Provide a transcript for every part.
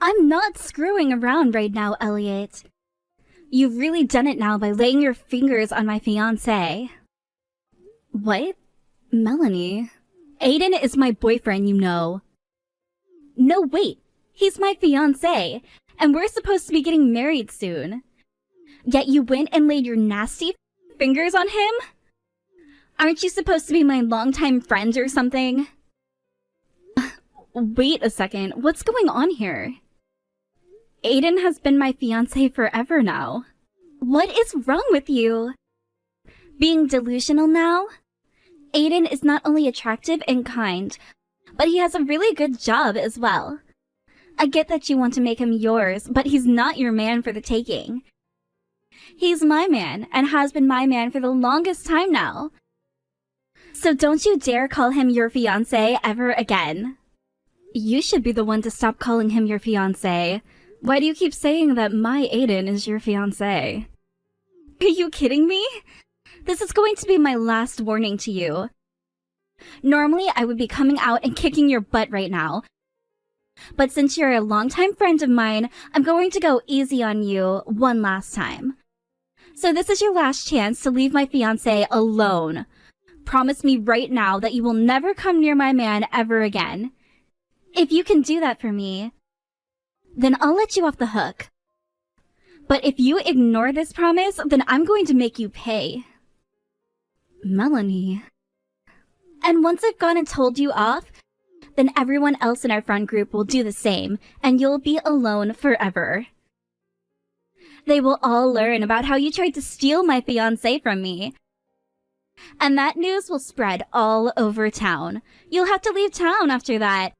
I'm not screwing around right now, Elliot. You've really done it now by laying your fingers on my fiancé. What? Melanie? Aiden is my boyfriend, you know. No, wait. He's my fiancé, and we're supposed to be getting married soon. Yet you went and laid your nasty fingers on him? Aren't you supposed to be my longtime friend or something? Wait a second, what's going on here? Aiden has been my fiancé forever now. What is wrong with you? Being delusional now? Aiden is not only attractive and kind, but he has a really good job as well. I get that you want to make him yours, but he's not your man for the taking. He's my man, and has been my man for the longest time now. So don't you dare call him your fiancé ever again. You should be the one to stop calling him your fiancé. Why do you keep saying that my Aiden is your fiancé? Are you kidding me? This is going to be my last warning to you. Normally, I would be coming out and kicking your butt right now. But since you're a longtime friend of mine, I'm going to go easy on you one last time. So this is your last chance to leave my fiancé alone. Promise me right now that you will never come near my man ever again. If you can do that for me, then I'll let you off the hook. But if you ignore this promise, then I'm going to make you pay. Melanie. And once I've gone and told you off, then everyone else in our friend group will do the same, and you'll be alone forever. They will all learn about how you tried to steal my fiancé from me. And that news will spread all over town. You'll have to leave town after that.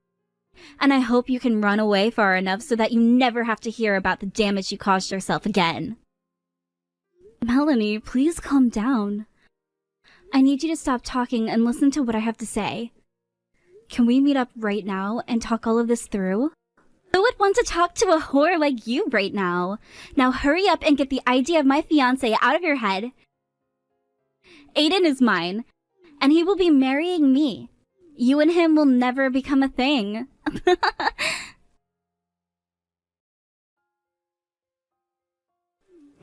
And I hope you can run away far enough so that you never have to hear about the damage you caused yourself again. Melanie, please calm down. I need you to stop talking and listen to what I have to say. Can we meet up right now and talk all of this through? Who would want to talk to a whore like you right now? Now hurry up and get the idea of my fiancé out of your head. Aiden is mine, and he will be marrying me. You and him will never become a thing.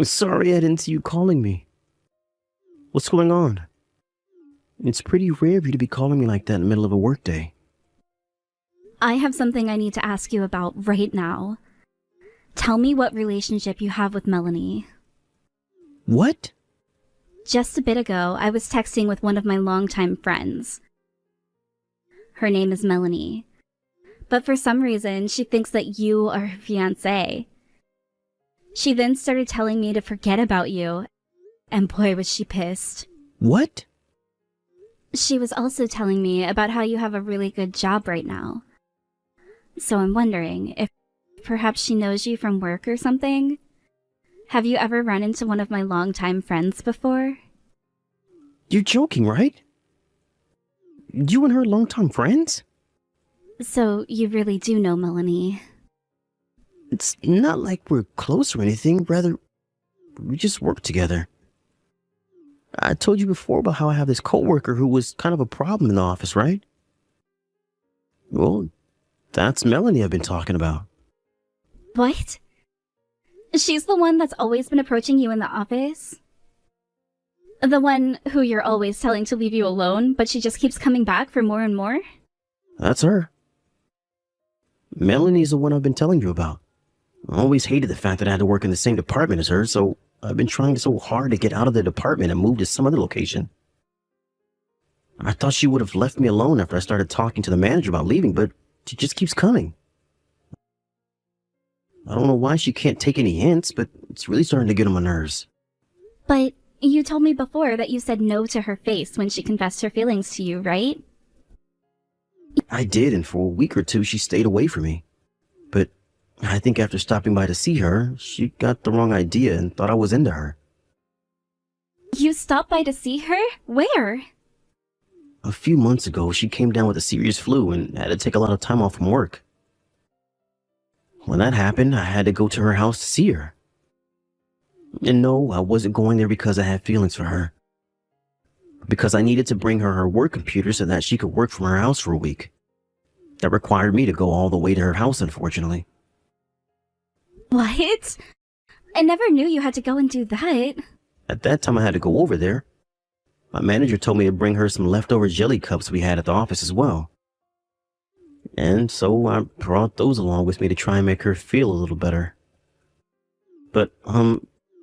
Sorry I didn't see you calling me. What's going on? It's pretty rare of you to be calling me like that in the middle of a workday. I have something I need to ask you about right now. Tell me what relationship you have with Melanie. What? Just a bit ago, I was texting with one of my longtime friends. Her name is Melanie. But for some reason, she thinks that you are her fiancé. She then started telling me to forget about you, and boy was she pissed. What? She was also telling me about how you have a really good job right now. So I'm wondering if perhaps she knows you from work or something? Have you ever run into one of my longtime friends before? You're joking, right? You and her longtime friends? So you really do know Melanie? It's not like we're close or anything, rather, we just work together. I told you before about how I have this coworker who was kind of a problem in the office, right? Well, that's Melanie I've been talking about. What? She's the one that's always been approaching you in the office? The one who you're always telling to leave you alone, but she just keeps coming back for more and more? That's her. Melanie's the one I've been telling you about. I always hated the fact that I had to work in the same department as her, so I've been trying so hard to get out of the department and move to some other location. I thought she would have left me alone after I started talking to the manager about leaving, but she just keeps coming. I don't know why she can't take any hints, but it's really starting to get on my nerves. But you told me before that you said no to her face when she confessed her feelings to you, right? I did, and for a week or two she stayed away from me. But I think after stopping by to see her, she got the wrong idea and thought I was into her. You stopped by to see her? Where? A few months ago, she came down with a serious flu and had to take a lot of time off from work. When that happened, I had to go to her house to see her. And no, I wasn't going there because I had feelings for her. Because I needed to bring her her work computer so that she could work from her house for a week. That required me to go all the way to her house, unfortunately. What? I never knew you had to go and do that. At that time, I had to go over there. My manager told me to bring her some leftover jelly cups we had at the office as well. And so I brought those along with me to try and make her feel a little better. But,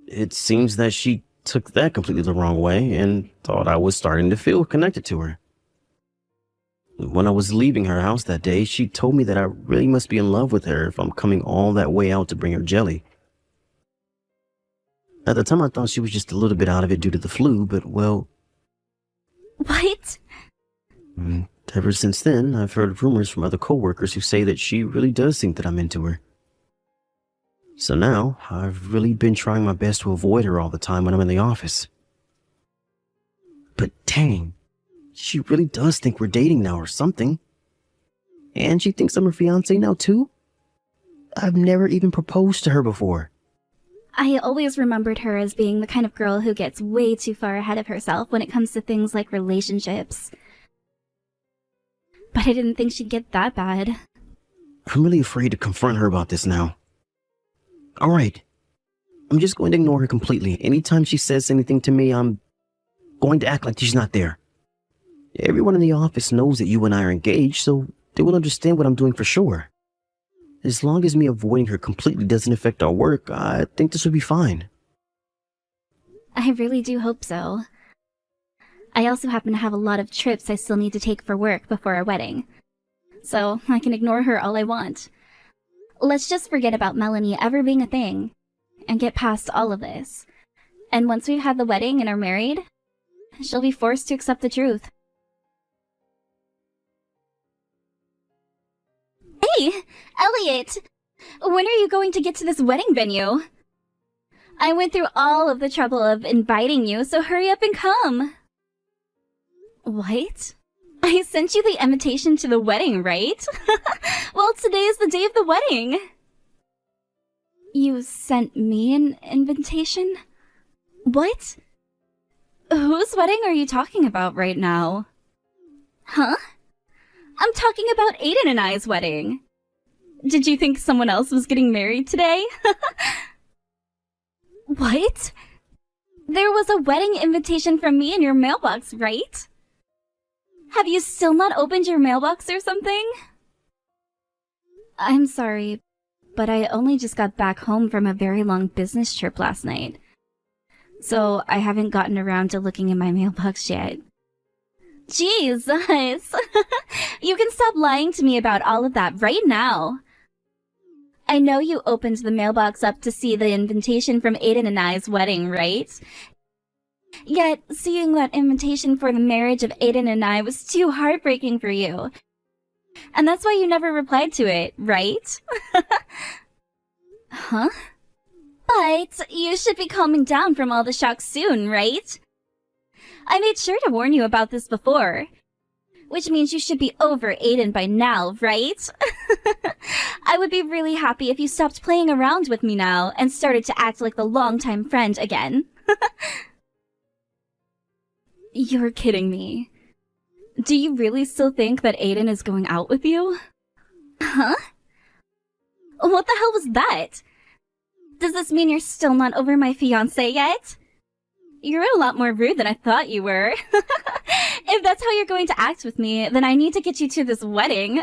it seems that she took that completely the wrong way and thought I was starting to feel connected to her. When I was leaving her house that day, she told me that I really must be in love with her if I'm coming all that way out to bring her jelly. At the time, I thought she was just a little bit out of it due to the flu, but, well... What? Ever since then, I've heard rumors from other coworkers who say that she really does think that I'm into her. So now, I've really been trying my best to avoid her all the time when I'm in the office. But dang, she really does think we're dating now or something. And she thinks I'm her fiancé now too? I've never even proposed to her before. I always remembered her as being the kind of girl who gets way too far ahead of herself when it comes to things like relationships. But I didn't think she'd get that bad. I'm really afraid to confront her about this now. Alright, I'm just going to ignore her completely. Anytime she says anything to me, I'm going to act like she's not there. Everyone in the office knows that you and I are engaged, so they will understand what I'm doing for sure. As long as me avoiding her completely doesn't affect our work, I think this will be fine. I really do hope so. I also happen to have a lot of trips I still need to take for work before our wedding, so I can ignore her all I want. Let's just forget about Melanie ever being a thing, and get past all of this. And once we've had the wedding and are married, she'll be forced to accept the truth. Hey, Elliot! When are you going to get to this wedding venue? I went through all of the trouble of inviting you, so hurry up and come. What? I sent you the invitation to the wedding, right? Well, today is the day of the wedding. You sent me an invitation? What? Whose wedding are you talking about right now? Huh? I'm talking about Aiden and I's wedding. Did you think someone else was getting married today? What? There was a wedding invitation from me in your mailbox, right? Have you still not opened your mailbox or something? I'm sorry, but I only just got back home from a very long business trip last night. So I haven't gotten around to looking in my mailbox yet. Jesus! You can stop lying to me about all of that right now. I know you opened the mailbox up to see the invitation from Aiden and I's wedding, right? Yet, seeing that invitation for the marriage of Aiden and I was too heartbreaking for you. And that's why you never replied to it, right? Huh? But you should be calming down from all the shock soon, right? I made sure to warn you about this before. Which means you should be over Aiden by now, right? I would be really happy if you stopped playing around with me now and started to act like the longtime friend again. You're kidding me. Do you really still think that Aiden is going out with you? Huh? What the hell was that? Does this mean you're still not over my fiancé yet? You're a lot more rude than I thought you were. If that's how you're going to act with me, then I need to get you to this wedding.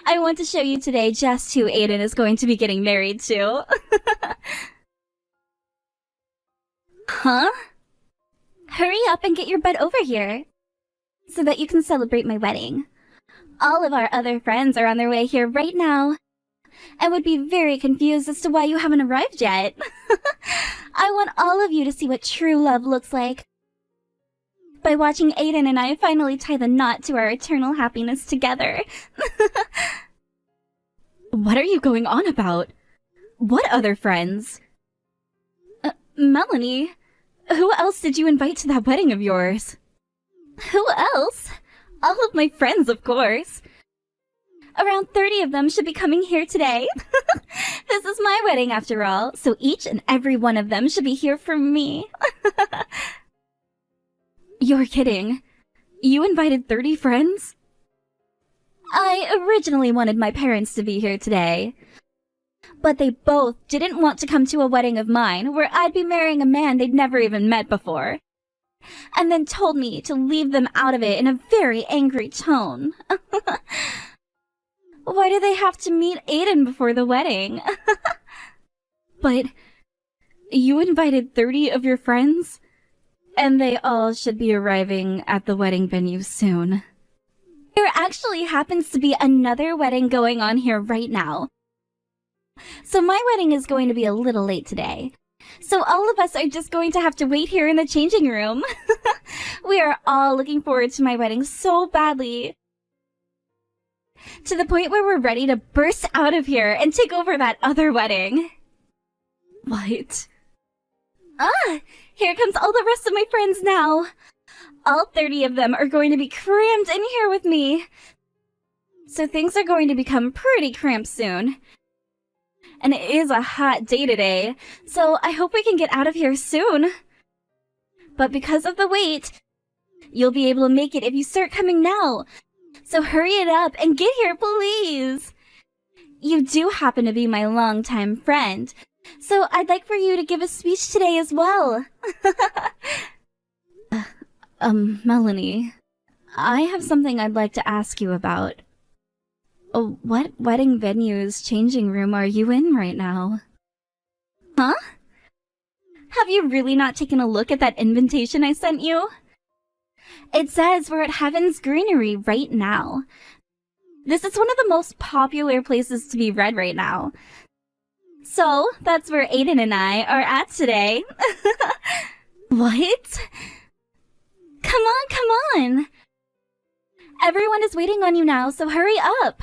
I want to show you today just who Aiden is going to be getting married to. Huh? Hurry up and get your butt over here, so that you can celebrate my wedding. All of our other friends are on their way here right now, and would be very confused as to why you haven't arrived yet. I want all of you to see what true love looks like, by watching Aiden and I finally tie the knot to our eternal happiness together. What are you going on about? What other friends? Melanie, who else did you invite to that wedding of yours? Who else? All of my friends, of course. Around 30 of them should be coming here today. This is my wedding after all, so each and every one of them should be here for me. You're kidding. You invited 30 friends? I originally wanted my parents to be here today, But they both didn't want to come to a wedding of mine where I'd be marrying a man they'd never even met before. And then told me to leave them out of it in a very angry tone. Why do they have to meet Aiden before the wedding? But you invited 30 of your friends? And they all should be arriving at the wedding venue soon. There actually happens to be another wedding going on here right now. So my wedding is going to be a little late today. So all of us are just going to have to wait here in the changing room. We are all looking forward to my wedding so badly. To the point where we're ready to burst out of here and take over that other wedding. What? Here comes all the rest of my friends now. All 30 of them are going to be crammed in here with me. So things are going to become pretty cramped soon. And it is a hot day today, so I hope we can get out of here soon. But because of the wait, you'll be able to make it if you start coming now. So hurry it up and get here, please. You do happen to be my longtime friend, so I'd like for you to give a speech today as well. Melanie, I have something I'd like to ask you about. What wedding venue's changing room are you in right now? Huh? Have you really not taken a look at that invitation I sent you? It says we're at Heaven's Greenery right now. This is one of the most popular places to be read right now. So, that's where Aiden and I are at today. What? Come on! Everyone is waiting on you now, so hurry up!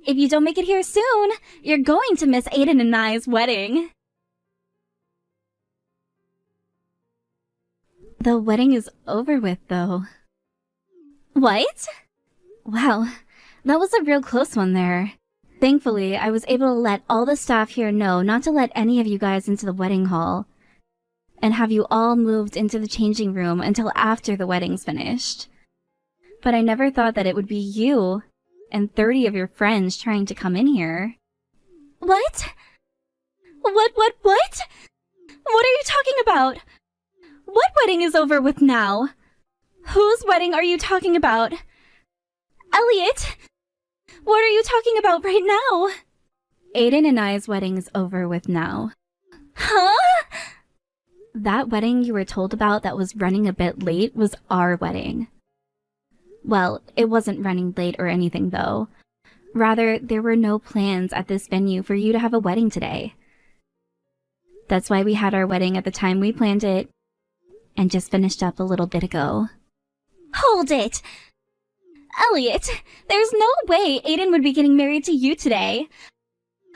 If you don't make it here soon, you're going to miss Aiden and I's wedding. The wedding is over with, though. What? Wow, that was a real close one there. Thankfully, I was able to let all the staff here know not to let any of you guys into the wedding hall, and have you all moved into the changing room until after the wedding's finished. But I never thought that it would be you and 30 of your friends trying to come in here. What? What? What are you talking about? What wedding is over with now? Whose wedding are you talking about? Elliot? What are you talking about right now? Aiden and I's wedding is over with now. Huh? That wedding you were told about that was running a bit late was our wedding. Well, it wasn't running late or anything, though. Rather, there were no plans at this venue for you to have a wedding today. That's why we had our wedding at the time we planned it, and just finished up a little bit ago. Hold it! Elliot, there's no way Aiden would be getting married to you today.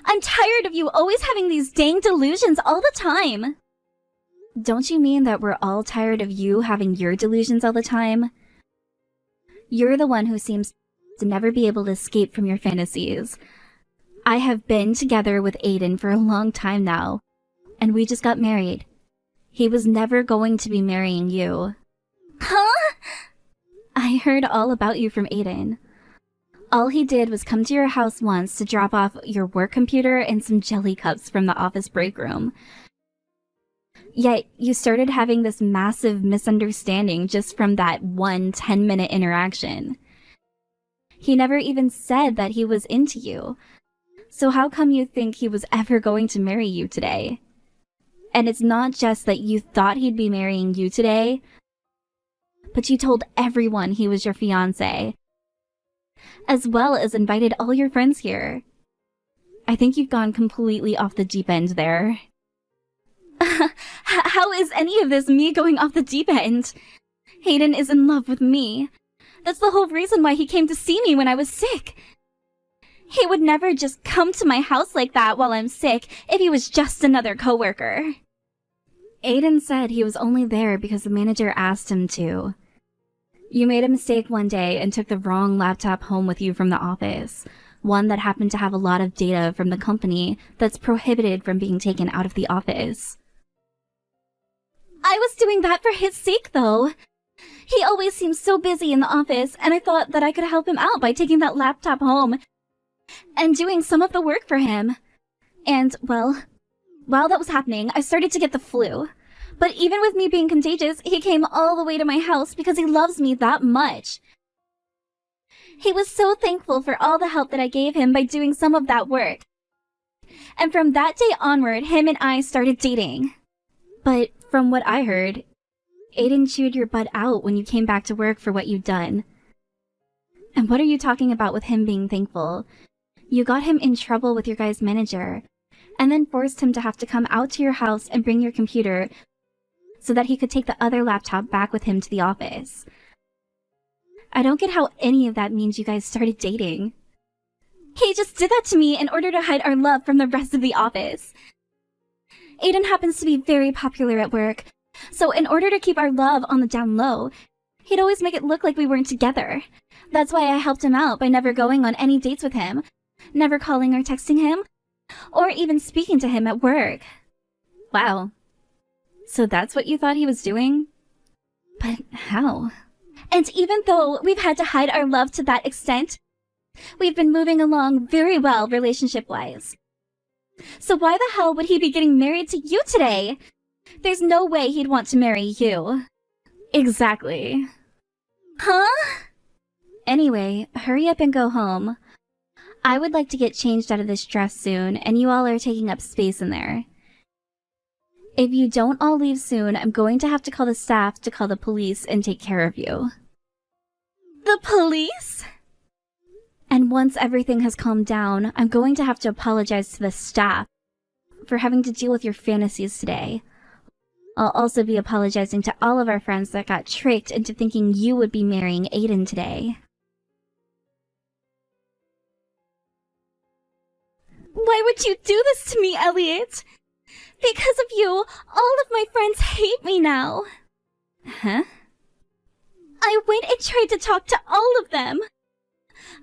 I'm tired of you always having these dang delusions all the time. Don't you mean that we're all tired of you having your delusions all the time? You're the one who seems to never be able to escape from your fantasies. I have been together with Aiden for a long time now, and we just got married. He was never going to be marrying you. Huh? I heard all about you from Aiden. All he did was come to your house once to drop off your work computer and some jelly cups from the office break room. Yet, you started having this massive misunderstanding just from that one 10-minute interaction. He never even said that he was into you. So how come you think he was ever going to marry you today? And it's not just that you thought he'd be marrying you today, but you told everyone he was your fiancé, as well as invited all your friends here. I think you've gone completely off the deep end there. How is any of this me going off the deep end? Hayden is in love with me. That's the whole reason why he came to see me when I was sick. He would never just come to my house like that while I'm sick if he was just another coworker. Aiden said he was only there because the manager asked him to. You made a mistake one day and took the wrong laptop home with you from the office. One that happened to have a lot of data from the company that's prohibited from being taken out of the office. I was doing that for his sake, though. He always seems so busy in the office, and I thought that I could help him out by taking that laptop home and doing some of the work for him. And, well, while that was happening, I started to get the flu. But even with me being contagious, he came all the way to my house because he loves me that much. He was so thankful for all the help that I gave him by doing some of that work. And from that day onward, him and I started dating. But from what I heard, Aiden chewed your butt out when you came back to work for what you'd done. And what are you talking about with him being thankful? You got him in trouble with your guy's manager, and then forced him to have to come out to your house and bring your computer so that he could take the other laptop back with him to the office. I don't get how any of that means you guys started dating. He just did that to me in order to hide our love from the rest of the office. Aiden happens to be very popular at work, so in order to keep our love on the down low, he'd always make it look like we weren't together. That's why I helped him out by never going on any dates with him, never calling or texting him, or even speaking to him at work. Wow. So that's what you thought he was doing? But how? And even though we've had to hide our love to that extent, we've been moving along very well relationship-wise. So why the hell would he be getting married to you today? There's no way he'd want to marry you. Exactly. Huh? Anyway, hurry up and go home. I would like to get changed out of this dress soon, and you all are taking up space in there. If you don't all leave soon, I'm going to have to call the staff to call the police and take care of you. The police? And once everything has calmed down, I'm going to have to apologize to the staff for having to deal with your fantasies today. I'll also be apologizing to all of our friends that got tricked into thinking you would be marrying Aiden today. Why would you do this to me, Elliot? Because of you, all of my friends hate me now. Huh? I went and tried to talk to all of them.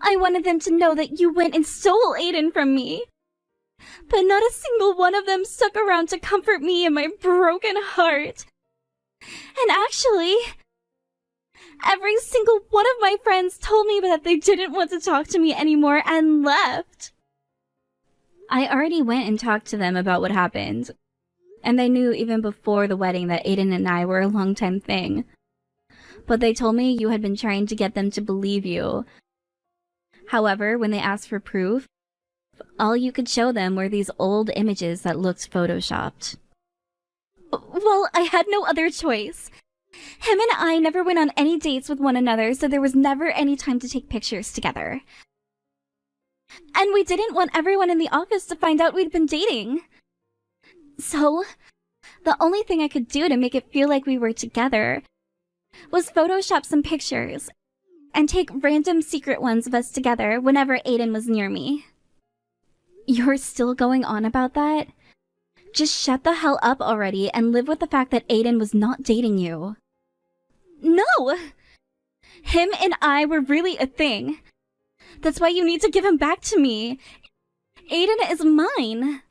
I wanted them to know that you went and stole Aiden from me. But not a single one of them stuck around to comfort me in my broken heart. And actually, every single one of my friends told me that they didn't want to talk to me anymore and left. I already went and talked to them about what happened. And they knew even before the wedding that Aiden and I were a long-time thing. But they told me you had been trying to get them to believe you. However, when they asked for proof, all you could show them were these old images that looked photoshopped. Well, I had no other choice. Him and I never went on any dates with one another, so there was never any time to take pictures together. And we didn't want everyone in the office to find out we'd been dating. So, the only thing I could do to make it feel like we were together was Photoshop some pictures and take random secret ones of us together whenever Aiden was near me. You're still going on about that? Just shut the hell up already and live with the fact that Aiden was not dating you. No! Him and I were really a thing. That's why you need to give him back to me. Aiden is mine.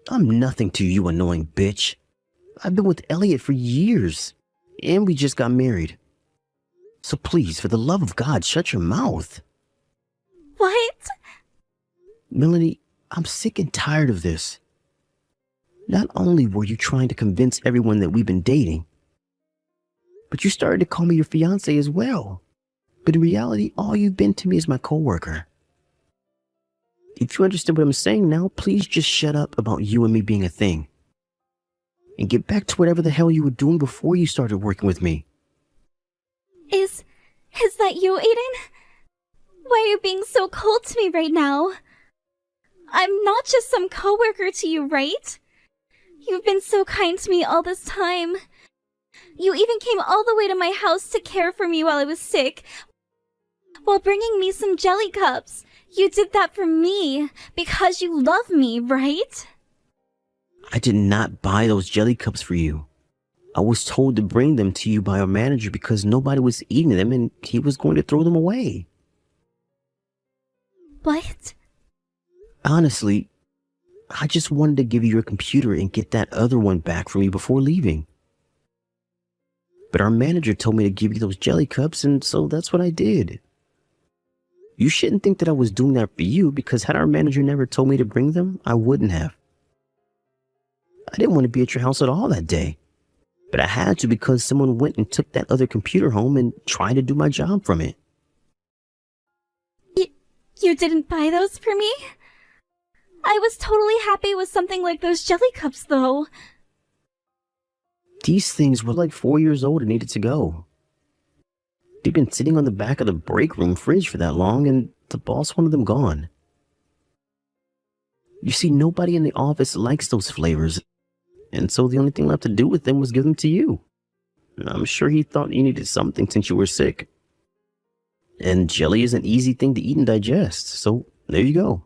I'm nothing to you, annoying bitch. I've been with Elliot for years, and we just got married. So please, for the love of God, shut your mouth. What? Melanie, I'm sick and tired of this. Not only were you trying to convince everyone that we've been dating, but you started to call me your fiancé as well. But in reality, all you've been to me is my coworker. If you understand what I'm saying now, please just shut up about you and me being a thing. And get back to whatever the hell you were doing before you started working with me. Is that you, Aiden? Why are you being so cold to me right now? I'm not just some coworker to you, right? You've been so kind to me all this time. You even came all the way to my house to care for me while I was sick, while bringing me some jelly cups. You did that for me, because you love me, right? I did not buy those jelly cups for you. I was told to bring them to you by our manager because nobody was eating them and he was going to throw them away. What? Honestly, I just wanted to give you your computer and get that other one back from you before leaving. But our manager told me to give you those jelly cups, and so that's what I did. You shouldn't think that I was doing that for you, because had our manager never told me to bring them, I wouldn't have. I didn't want to be at your house at all that day, but I had to because someone went and took that other computer home and tried to do my job from it. You didn't buy those for me? I was totally happy with something like those jelly cups, though. These things were like 4 years old and needed to go. They've been sitting on the back of the break room fridge for that long, and the boss wanted them gone. You see, nobody in the office likes those flavors, and so the only thing left to do with them was give them to you. I'm sure he thought you needed something since you were sick. And jelly is an easy thing to eat and digest, so there you go.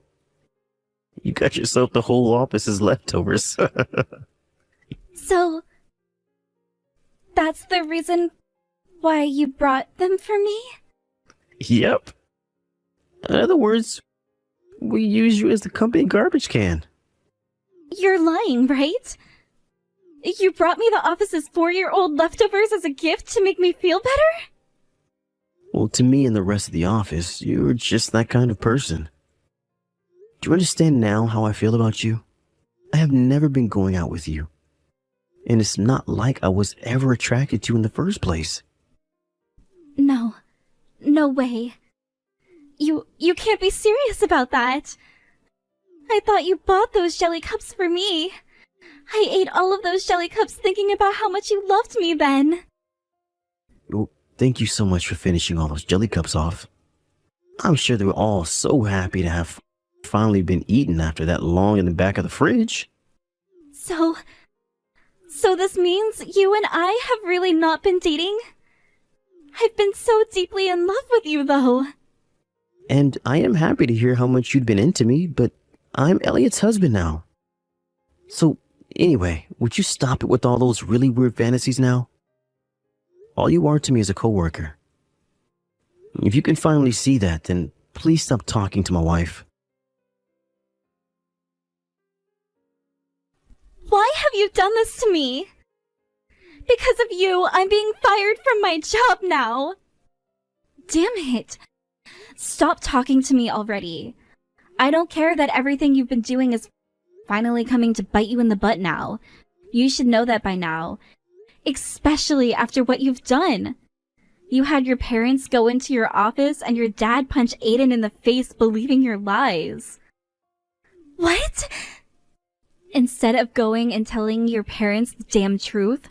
You got yourself the whole office's leftovers. So, that's the reason why you brought them for me? Yep. In other words, we use you as the company garbage can. You're lying, right? You brought me the office's 4-year-old leftovers as a gift to make me feel better? Well, to me and the rest of the office, you're just that kind of person. Do you understand now how I feel about you? I have never been going out with you. And it's not like I was ever attracted to you in the first place. No way. You can't be serious about that. I thought you bought those jelly cups for me. I ate all of those jelly cups thinking about how much you loved me then. Well, thank you so much for finishing all those jelly cups off. I'm sure they were all so happy to have finally been eaten after that long in the back of the fridge. So this means you and I have really not been dating? I've been so deeply in love with you, though. And I am happy to hear how much you'd been into me, but I'm Elliot's husband now. So, anyway, would you stop it with all those really weird fantasies now? All you are to me is a coworker. If you can finally see that, then please stop talking to my wife. Why have you done this to me? Because of you, I'm being fired from my job now. Damn it. Stop talking to me already. I don't care that everything you've been doing is finally coming to bite you in the butt now. You should know that by now. Especially after what you've done. You had your parents go into your office and your dad punch Aiden in the face believing your lies. What? Instead of going and telling your parents the damn truth,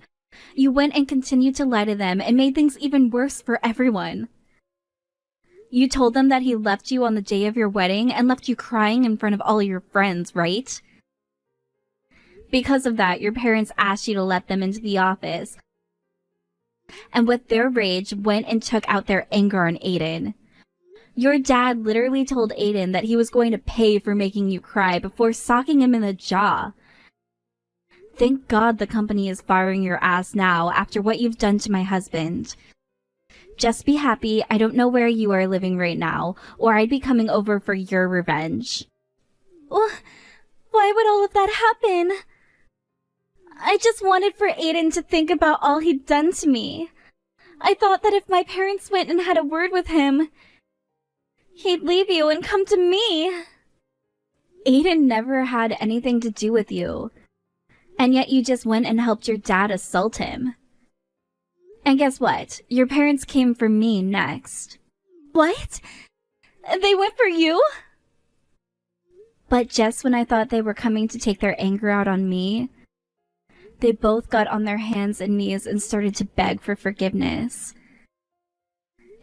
you went and continued to lie to them and made things even worse for everyone. You told them that he left you on the day of your wedding and left you crying in front of all your friends, right? Because of that, your parents asked you to let them into the office. And with their rage, went and took out their anger on Aiden. Your dad literally told Aiden that he was going to pay for making you cry before socking him in the jaw. Thank God the company is firing your ass now after what you've done to my husband. Just be happy I don't know where you are living right now, or I'd be coming over for your revenge. Well, why would all of that happen? I just wanted for Aiden to think about all he'd done to me. I thought that if my parents went and had a word with him, he'd leave you and come to me. Aiden never had anything to do with you. And yet you just went and helped your dad assault him. And guess what? Your parents came for me next. What? They went for you? But just when I thought they were coming to take their anger out on me, they both got on their hands and knees and started to beg for forgiveness.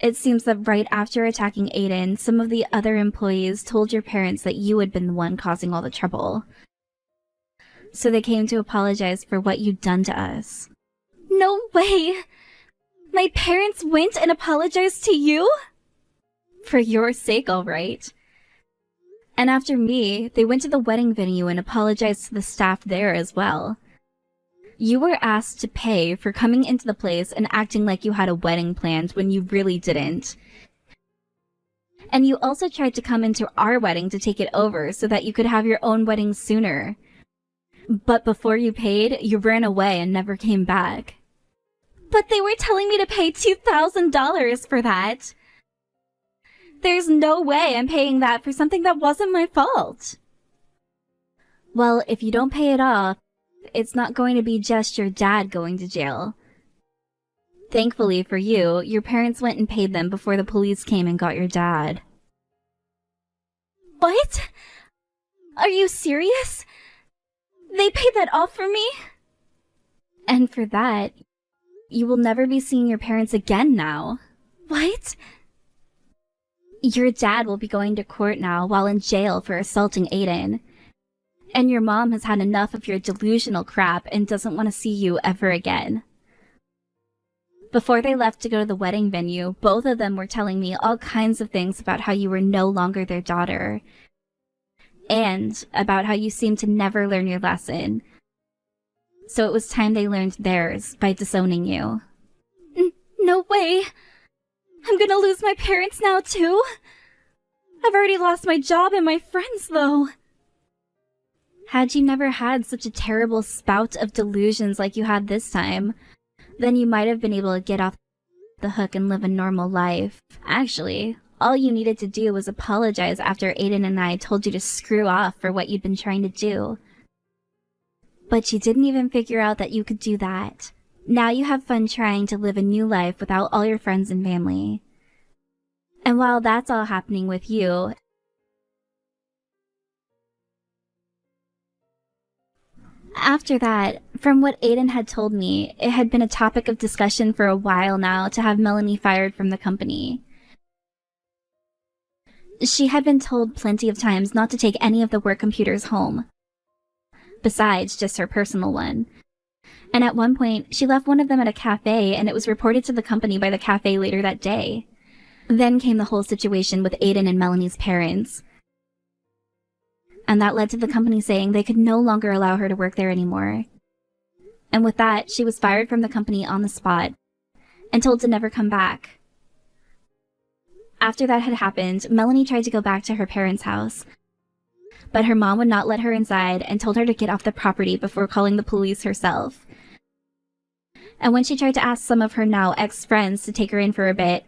It seems that right after attacking Aiden, some of the other employees told your parents that you had been the one causing all the trouble. So they came to apologize for what you'd done to us. No way! My parents went and apologized to you? For your sake, all right. And after me, they went to the wedding venue and apologized to the staff there as well. You were asked to pay for coming into the place and acting like you had a wedding planned when you really didn't. And you also tried to come into our wedding to take it over so that you could have your own wedding sooner. But before you paid, you ran away and never came back. But they were telling me to pay $2,000 for that. There's no way I'm paying that for something that wasn't my fault. Well, if you don't pay it off, it's not going to be just your dad going to jail. Thankfully for you, your parents went and paid them before the police came and got your dad. What? Are you serious? They paid that off for me? And for that, you will never be seeing your parents again now. What? Your dad will be going to court now while in jail for assaulting Aiden. And your mom has had enough of your delusional crap and doesn't want to see you ever again. Before they left to go to the wedding venue, both of them were telling me all kinds of things about how you were no longer their daughter. And about how you seemed to never learn your lesson. So it was time they learned theirs by disowning you. No way! I'm gonna lose my parents now too? I've already lost my job and my friends though. Had you never had such a terrible spout of delusions like you had this time, then you might have been able to get off the hook and live a normal life. Actually, all you needed to do was apologize after Aiden and I told you to screw off for what you'd been trying to do. But you didn't even figure out that you could do that. Now you have fun trying to live a new life without all your friends and family. And while that's all happening with you, after that, from what Aiden had told me, it had been a topic of discussion for a while now to have Melanie fired from the company. She had been told plenty of times not to take any of the work computers home, besides just her personal one. And at one point, she left one of them at a cafe and it was reported to the company by the cafe later that day. Then came the whole situation with Aiden and Melanie's parents. And that led to the company saying they could no longer allow her to work there anymore. And with that, she was fired from the company on the spot and told to never come back. After that had happened, Melanie tried to go back to her parents' house, but her mom would not let her inside and told her to get off the property before calling the police herself. And when she tried to ask some of her now ex-friends to take her in for a bit,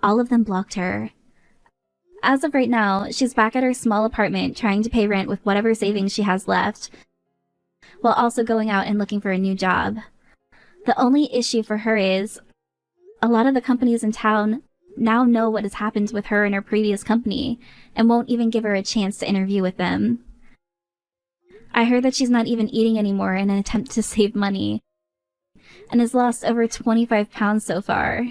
all of them blocked her. As of right now, she's back at her small apartment trying to pay rent with whatever savings she has left, while also going out and looking for a new job. The only issue for her is, a lot of the companies in town now know what has happened with her and her previous company, and won't even give her a chance to interview with them. I heard that she's not even eating anymore in an attempt to save money, and has lost over 25 pounds so far.